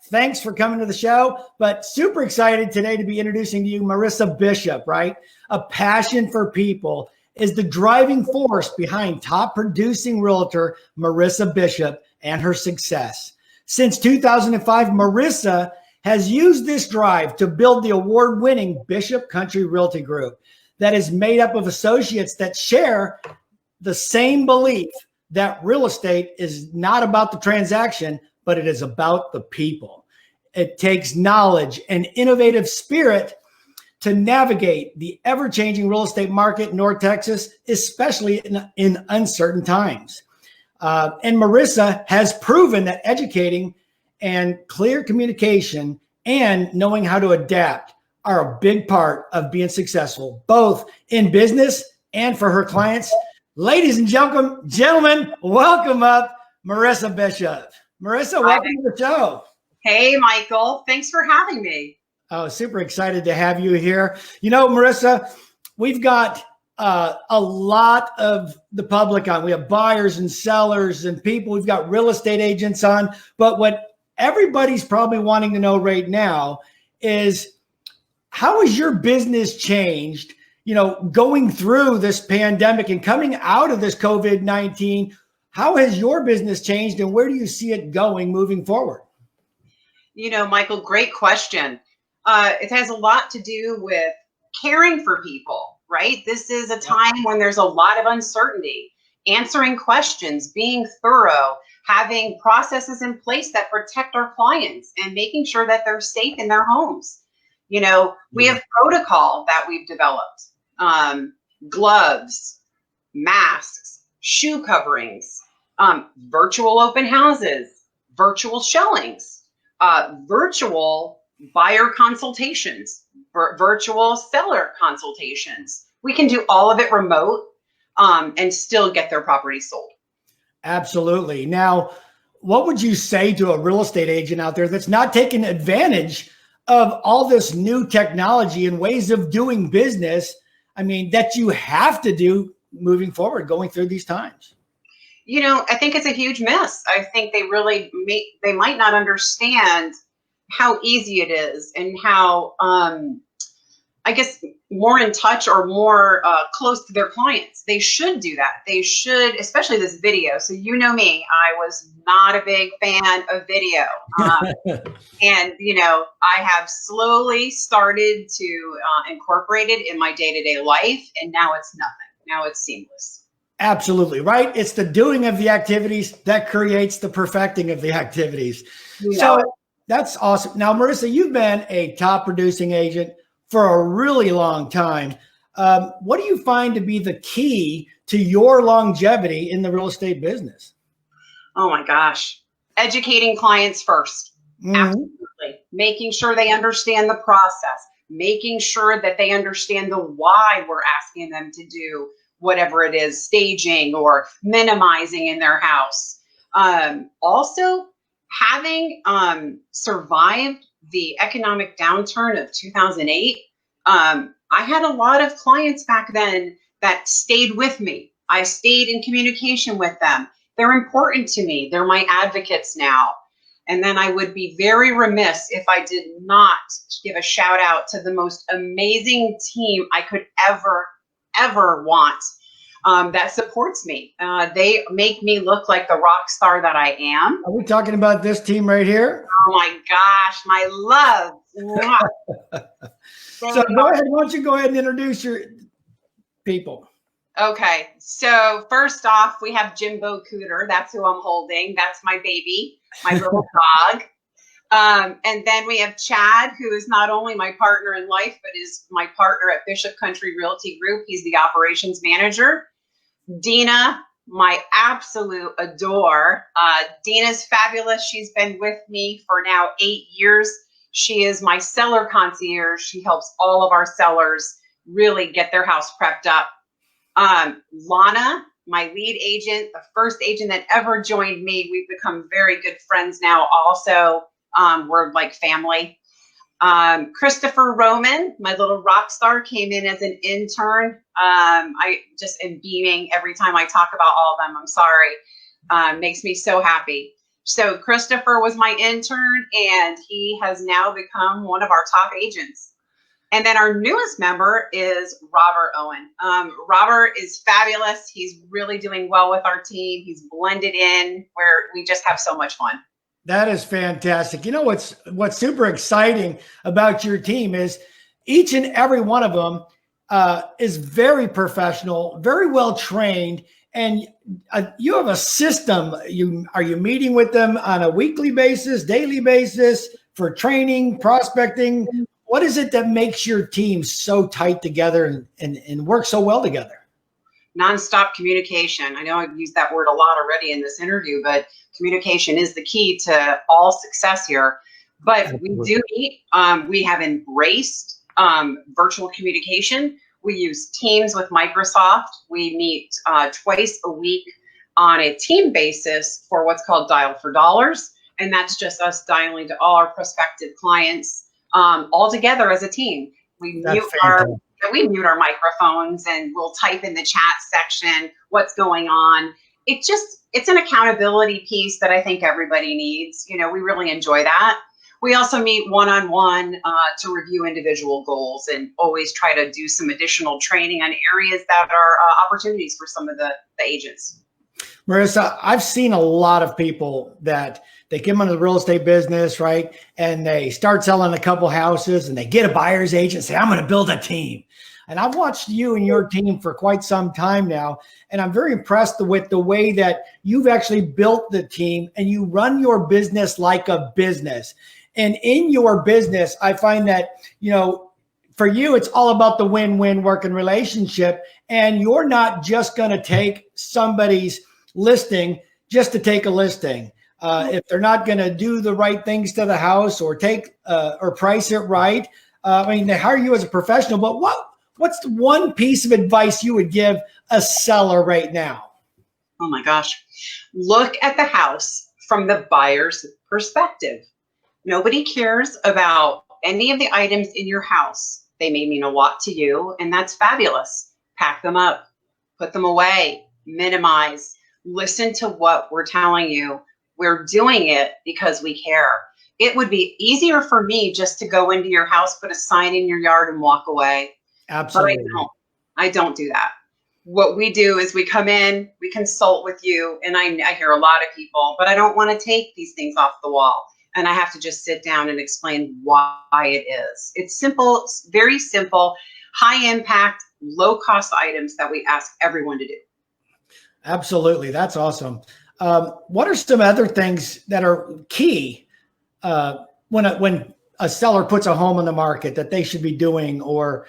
thanks for coming to the show. But super excited today to be introducing to you Marissa Bishop, right? A passion for people is the driving force behind top producing realtor Marissa Bishop and her success. Since 2005, Marissa has used this drive to build the award-winning Bishop Country Realty Group that is made up of associates that share the same belief that real estate is not about the transaction, but it is about the people. It takes knowledge and innovative spirit to navigate the ever-changing real estate market in North Texas, especially in uncertain times. And Marissa has proven that educating and clear communication and knowing how to adapt are a big part of being successful, both in business and for her clients. Ladies and gentlemen, welcome up Marissa Bishop. Marissa, welcome to the show. Hey, Michael. Thanks for having me. Oh, super excited to have you here. You know, Marissa, we've got a lot of the public on. We have buyers and sellers and people. We've got real estate agents on. But what everybody's probably wanting to know right now is, how has your business changed, you know, going through this pandemic and coming out of this COVID-19? How has your business changed and where do you see it going moving forward? You know, Michael, great question. It has a lot to do with caring for people, right? This is a time when there's a lot of uncertainty, answering questions, being thorough, having processes in place that protect our clients and making sure that they're safe in their homes. You know, we have protocol that we've developed, gloves, masks, shoe coverings, virtual open houses, virtual showings, virtual buyer consultations, virtual seller consultations. We can do all of it remote and still get their property sold. Absolutely. Now, what would you say to a real estate agent out there that's not taking advantage of all this new technology and ways of doing business, I mean, that you have to do moving forward, going through these times? You know, I think it's a huge miss. I think they really they might not understand how easy it is and how, I guess, more in touch or more close to their clients. They should do that. They should, especially this video. So you know me, I was not a big fan of video. And, you know, I have slowly started to incorporate it in my day-to-day life. And now it's nothing. Now it's seamless. Absolutely, right? It's the doing of the activities that creates the perfecting of the activities. So that's awesome. Now, Marissa, you've been a top producing agent for a really long time. What do you find to be the key to your longevity in the real estate business? Oh my gosh. Educating clients first. Absolutely. Making sure they understand the process, making sure that they understand the why we're asking them to do whatever it is, staging or minimizing in their house. Also, having survived the economic downturn of 2008, I had a lot of clients back then that stayed with me. I stayed in communication with them. They're important to me. They're my advocates now. And then I would be very remiss if I did not give a shout out to the most amazing team I could ever want that supports me. They make me look like the rock star that I am. Are we talking about this team right here? Oh my gosh, my love. So go ahead. Why don't you go ahead and introduce your people? Okay, so first off, we have Jimbo Cooter. That's who I'm holding. That's my baby, my little dog. And then we have Chad, who is not only my partner in life, but is my partner at Bishop Country Realty Group. He's the operations manager. Dina, my absolute adore. Dina's fabulous. She's been with me for now 8 years. She is my seller concierge. She helps all of our sellers really get their house prepped up. Lana, my lead agent, the first agent that ever joined me. We've become very good friends now also. We're like family. Christopher Roman, my little rock star, came in as an intern. I just am beaming every time I talk about all of them. I'm sorry. Makes me so happy. So Christopher was my intern, and he has now become one of our top agents. And then our newest member is Robert Owen. Robert is fabulous. He's really doing well with our team. He's blended in where we just have so much fun. That is fantastic. You know, what's super exciting about your team is each and every one of them is very professional, very well trained, and you have a system. Are you meeting with them on a weekly basis, daily basis for training, prospecting? What is it that makes your team so tight together and work so well together? Nonstop communication. I know I've used that word a lot already in this interview, but communication is the key to all success here. But Absolutely. We do meet. We have embraced virtual communication. We use Teams with Microsoft. We meet twice a week on a team basis for what's called Dial for Dollars. And that's just us dialing to all our prospective clients all together as a team. We mute our microphones, and we'll type in the chat section what's going on. It's an accountability piece that I think everybody needs. You know, we really enjoy that. We also meet one-on-one to review individual goals and always try to do some additional training on areas that are opportunities for some of the agents. Marissa, I've seen a lot of people that they get into the real estate business, right? And they start selling a couple houses and they get a buyer's agent and say, I'm going to build a team. And I've watched you and your team for quite some time now. And I'm very impressed with the way that you've actually built the team and you run your business like a business. And in your business, I find that, you know, for you, it's all about the win-win working relationship. And you're not just going to take somebody's listing just to take a listing. If they're not going to do the right things to the house or take or price it right, I mean, they hire you as a professional. But what's the one piece of advice you would give a seller right now? Oh my gosh. Look at the house from the buyer's perspective. Nobody cares about any of the items in your house. They may mean a lot to you, and that's fabulous. Pack them up, put them away, minimize, listen to what we're telling you. We're doing it because we care. It would be easier for me just to go into your house, put a sign in your yard and walk away. Absolutely. But I don't do that. What we do is we come in, we consult with you, and I hear a lot of people, but I don't want to take these things off the wall. And I have to just sit down and explain why it is. It's simple, it's very simple, high impact, low cost items that we ask everyone to do. Absolutely. That's awesome. What are some other things that are key when a seller puts a home on the market that they should be doing, or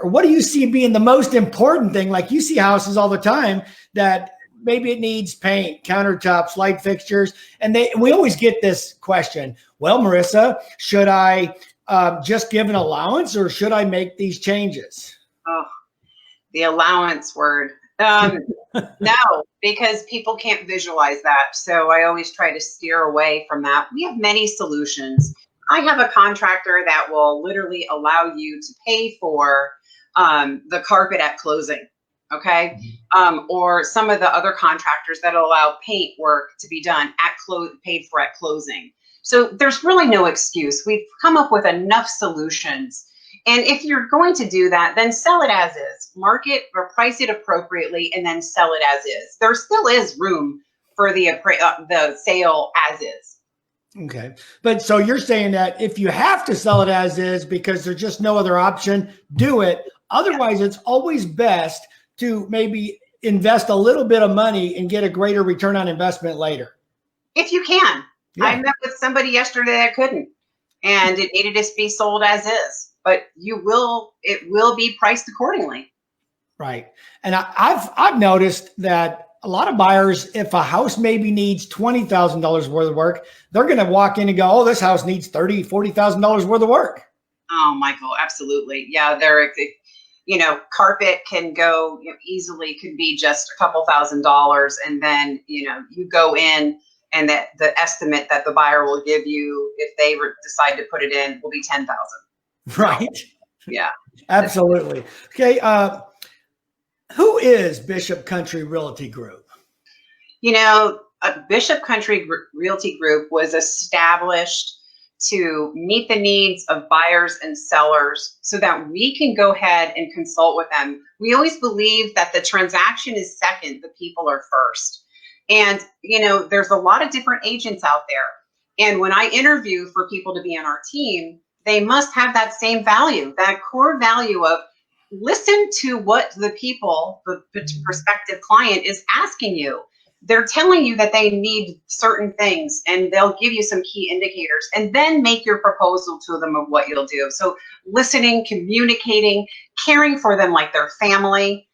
what do you see being the most important thing? Like, you see houses all the time that maybe it needs paint, countertops, light fixtures. And we always get this question, well, Marissa, should I just give an allowance or should I make these changes? Oh, the allowance word. No, because people can't visualize that. So I always try to steer away from that. We have many solutions. I have a contractor that will literally allow you to pay for the carpet at closing. Okay. Or some of the other contractors that allow paint work to be done paid for at closing. So there's really no excuse. We've come up with enough solutions. And if you're going to do that, then sell it as is. Market or price it appropriately and then sell it as is. There still is room for the sale as is. Okay. But so you're saying that if you have to sell it as is because there's just no other option, do it. Otherwise, It's always best to maybe invest a little bit of money and get a greater return on investment later. If you can. Yeah. I met with somebody yesterday that couldn't, and it needed to be sold as is, but it will be priced accordingly. Right. And I've noticed that a lot of buyers, if a house maybe needs $20,000 worth of work, they're going to walk in and go, oh, this house needs $30,000, $40,000 worth of work. Oh, Michael, absolutely. Yeah, carpet can go easily, could be just a couple $1,000s. And then, you go in and that the estimate that the buyer will give you if they decide to put it in will be $10,000. Right. Yeah. Absolutely. Okay. Who is Bishop Country Realty Group? Bishop Country Realty Group was established to meet the needs of buyers and sellers so that we can go ahead and consult with them. We always believe that the transaction is second, the people are first. And, there's a lot of different agents out there. And when I interview for people to be on our team, they must have that same value, that core value of listen to what the people, the prospective client is asking you. They're telling you that they need certain things, and they'll give you some key indicators, and then make your proposal to them of what you'll do. So listening, communicating, caring for them like their family,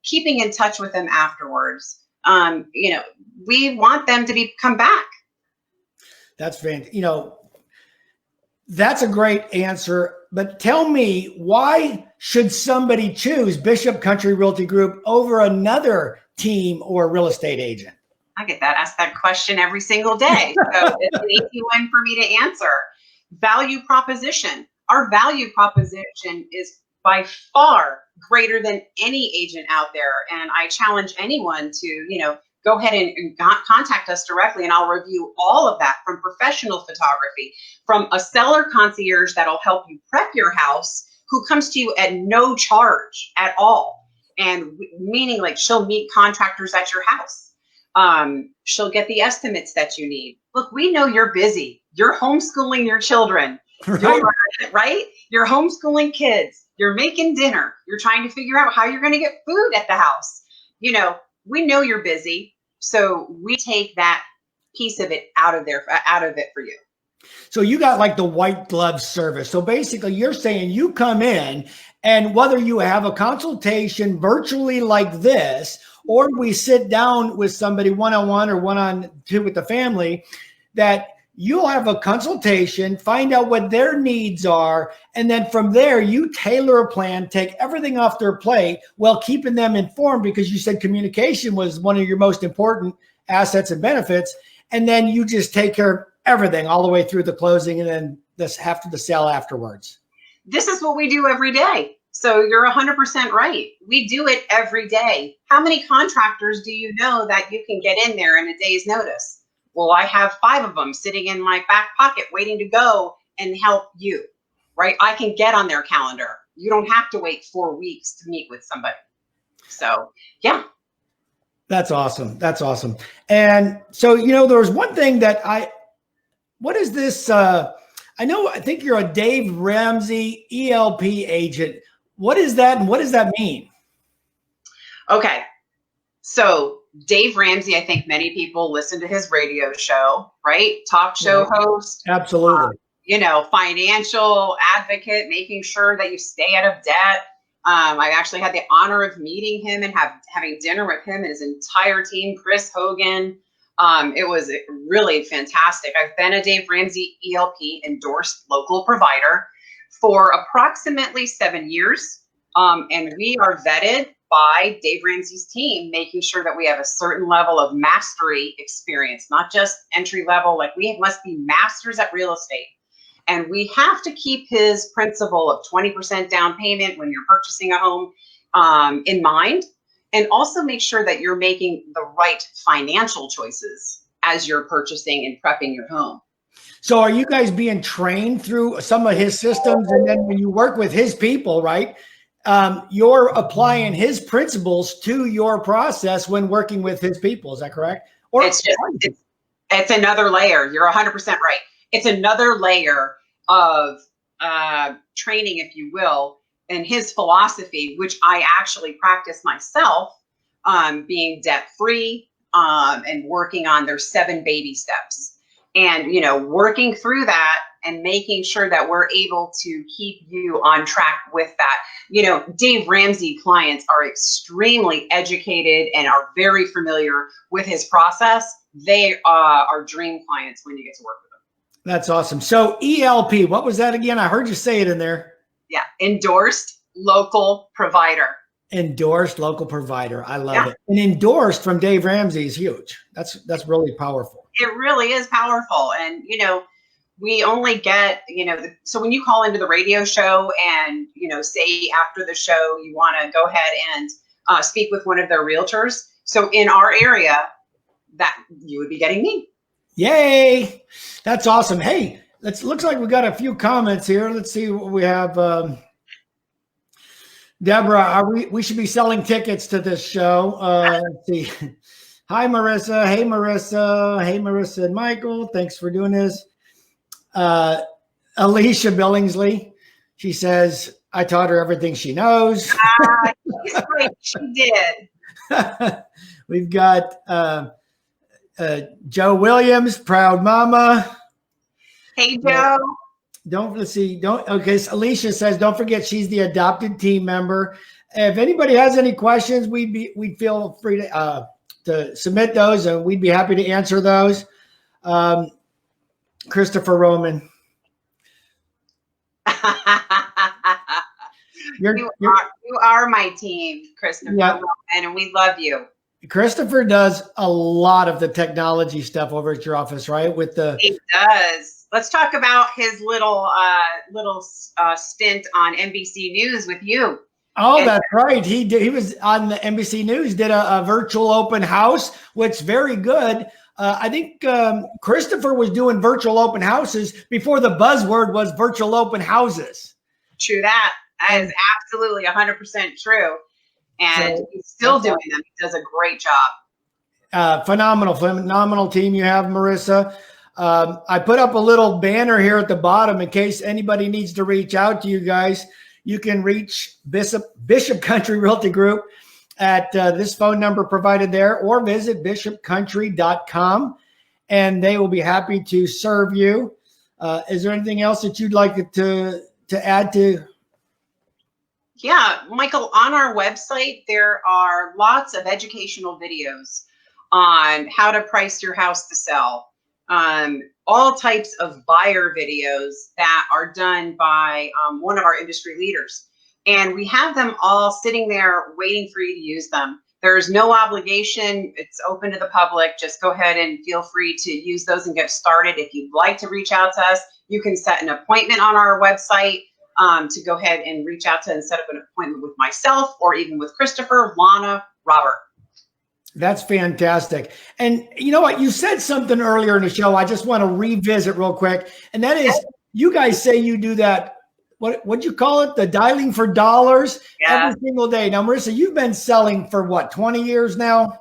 keeping in touch with them afterwards. We want them to come back. That's fantastic. That's a great answer, but tell me, why should somebody choose Bishop Country Realty Group over another team or real estate agent? I get asked that question every single day. So it's an easy one for me to answer. Value proposition. Our value proposition is by far greater than any agent out there. And I challenge anyone to, go ahead and contact us directly, and I'll review all of that, from professional photography, from a seller concierge that'll help you prep your house, who comes to you at no charge at all. And meaning, like, she'll meet contractors at your house. She'll get the estimates that you need. Look, we know you're busy. You're homeschooling your children, right? You're homeschooling kids. You're making dinner. You're trying to figure out how you're going to get food at the house. We know you're busy. So we take that piece of it out of it for you. So you got like the white glove service. So basically you're saying you come in, and whether you have a consultation virtually like this, or we sit down with somebody one-on-one or one-on-two with the family, that you'll have a consultation, find out what their needs are, and then from there you tailor a plan, take everything off their plate while keeping them informed, because you said communication was one of your most important assets and benefits. And then you just take care of everything all the way through the closing, and then after the sale afterwards. This is what we do every day. So you're 100% right. We do it every day. How many contractors do you know that you can get in there in a day's notice? Well, I have 5 of them sitting in my back pocket waiting to go and help you, right? I can get on their calendar. You don't have to wait 4 weeks to meet with somebody. So, yeah. That's awesome. That's awesome. And so, there was one thing that what is this? I think you're a Dave Ramsey ELP agent. What is that? And what does that mean? Okay. So Dave Ramsey, I think many people listen to his radio show, right? Talk show host. Absolutely. Financial advocate, making sure that you stay out of debt. I actually had the honor of meeting him and having dinner with him and his entire team, Chris Hogan. It was really fantastic. I've been a Dave Ramsey ELP endorsed local provider for approximately 7 years. And we are vetted by Dave Ramsey's team, making sure that we have a certain level of mastery experience, not just entry level. Like, we must be masters at real estate. And we have to keep his principle of 20% down payment when you're purchasing a home in mind, and also make sure that you're making the right financial choices as you're purchasing and prepping your home. So are you guys being trained through some of his systems? And then when you work with his people, right, you're applying his principles to your process when working with his people. Is that correct? Or it's another layer. You're 100% right. It's another layer of training, if you will, and his philosophy, which I actually practice myself, being debt-free and working on their 7 baby steps. And, working through that and making sure that we're able to keep you on track with that. Dave Ramsey clients are extremely educated and are very familiar with his process. They are dream clients when you get to work with them. That's awesome. So ELP, what was that again? I heard you say it in there. Yeah. Endorsed local provider. Endorsed local provider. I love it. And endorsed from Dave Ramsey is huge. That's really powerful. It really is powerful. And, we only get, so when you call into the radio show and, say after the show, you want to go ahead and speak with one of their realtors. So in our area, that you would be getting me. Yay. That's awesome. Hey, looks like we got a few comments here. Let's see what we have. Deborah, we should be selling tickets to this show. Let's see. Hi, Marissa. Hey, Marissa. Hey, Marissa and Michael. Thanks for doing this. Alicia Billingsley. She says, I taught her everything she knows. She's great. She did. We've got Joe Williams, proud mama. Hey, Joe. Okay, so Alicia says, don't forget she's the adopted team member. If anybody has any questions, we'd feel free to submit those, and we'd be happy to answer those. Christopher Roman. You are my team, Christopher, yeah. And we love you. Christopher does a lot of the technology stuff over at your office, right? He does. Let's talk about his little stint on NBC News with you. Oh, that's right. He was on the NBC News, did a virtual open house, which very good. I think Christopher was doing virtual open houses before the buzzword was virtual open houses. True that. That is absolutely 100% true. And he's still doing them. He does a great job. Phenomenal team you have, Marissa. I put up a little banner here at the bottom in case anybody needs to reach out to you guys. You can reach Bishop Country Realty Group at this phone number provided there, or visit bishopcountry.com, and they will be happy to serve you. Is there anything else that you'd like to add to? Yeah, Michael, on our website, there are lots of educational videos on how to price your house to sell. All types of buyer videos that are done by one of our industry leaders. And we have them all sitting there waiting for you to use them. There's no obligation. It's open to the public. Just go ahead and feel free to use those and get started. If you'd like to reach out to us, you can set an appointment on our website to go ahead and reach out to and set up an appointment with myself or even with Christopher, Lana, Robert. That's fantastic. And you know what? You said something earlier in the show I just want to revisit real quick. And that is, you guys say you do that, what'd you call it? The dialing for dollars every single day. Now, Marissa, you've been selling for what, 20 years now?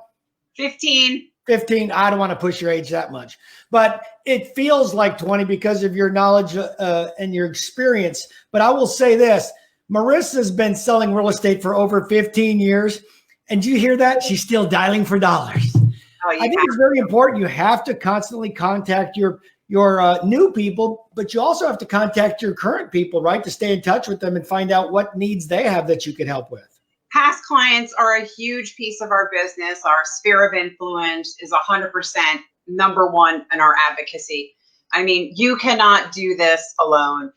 15. 15. I don't want to push your age that much, but it feels like 20 because of your knowledge and your experience. But I will say this, Marissa's been selling real estate for over 15 years. And do you hear that? She's still dialing for dollars. I think it's very important. You have to constantly contact your new people, but you also have to contact your current people, right? To stay in touch with them and find out what needs they have that you can help with. Past clients are a huge piece of our business. Our sphere of influence is 100% number one in our advocacy. I mean, you cannot do this alone.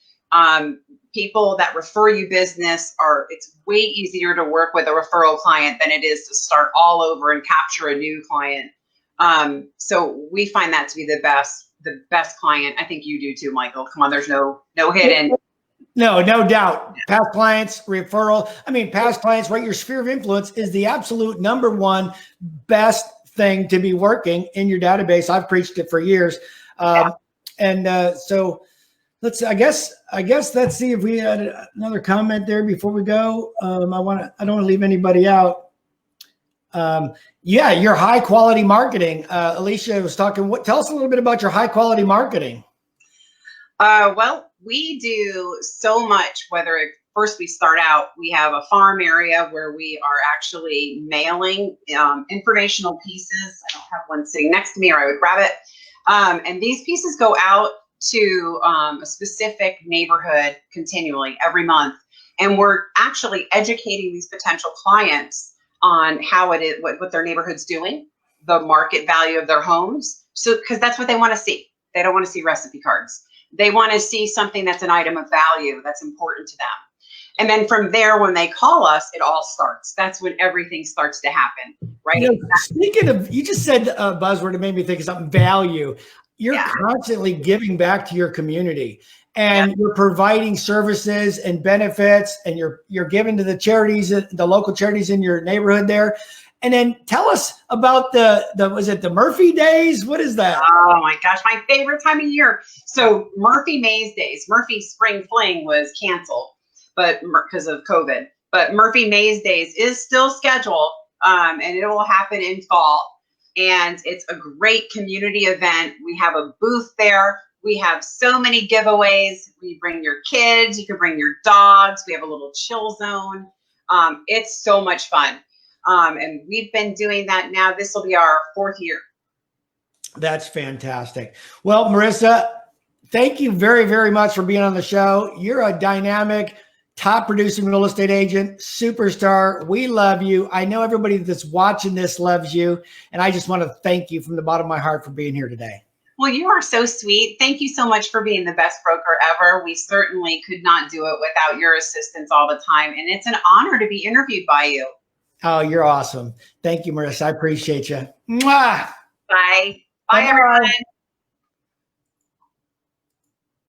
People that refer you business it's way easier to work with a referral client than it is to start all over and capture a new client. So we find that to be the best client. I think you do too, Michael. Come on, there's no hidden. No doubt. Past clients, referral. I mean, past clients, right? Your sphere of influence is the absolute number one best thing to be working in your database. I've preached it for years. So let's, I guess, let's see if we had another comment there before we go. I don't want to leave anybody out. Your high quality marketing. Alicia was talking, tell us a little bit about your high quality marketing. Well, we do so much, first we start out, we have a farm area where we are actually mailing informational pieces. I don't have one sitting next to me or I would grab it. And these pieces go out to a specific neighborhood continually every month. And we're actually educating these potential clients on how it is, what their neighborhood's doing, the market value of their homes. So, because that's what they want to see. They don't want to see recipe cards. They want to see something that's an item of value that's important to them. And then from there, when they call us, it all starts. That's when everything starts to happen, right? Speaking of, you just said a buzzword, it made me think of something, value. You're constantly giving back to your community, and you're providing services and benefits, and you're giving to the charities, the local charities in your neighborhood there. And then tell us about was it the Murphy Days? What is that? Oh my gosh, my favorite time of year. So Murphy Mays Days, Murphy Spring Fling was canceled, but because of COVID. But Murphy Mays Days is still scheduled, and it will happen in fall. And it's a great community event. We have a booth there. We have so many giveaways. We bring your kids. You can bring your dogs. We have a little chill zone. It's so much fun. And we've been doing that now. This will be our 4th year. That's fantastic. Well, Marissa, thank you very, very much for being on the show. You're a dynamic, top producing real estate agent, superstar. We love you. I know everybody that's watching this loves you. And I just want to thank you from the bottom of my heart for being here today. Well, you are so sweet. Thank you so much for being the best broker ever. We certainly could not do it without your assistance all the time. And it's an honor to be interviewed by you. Oh, you're awesome. Thank you, Marissa. I appreciate you. Mwah! Bye. Bye, everyone.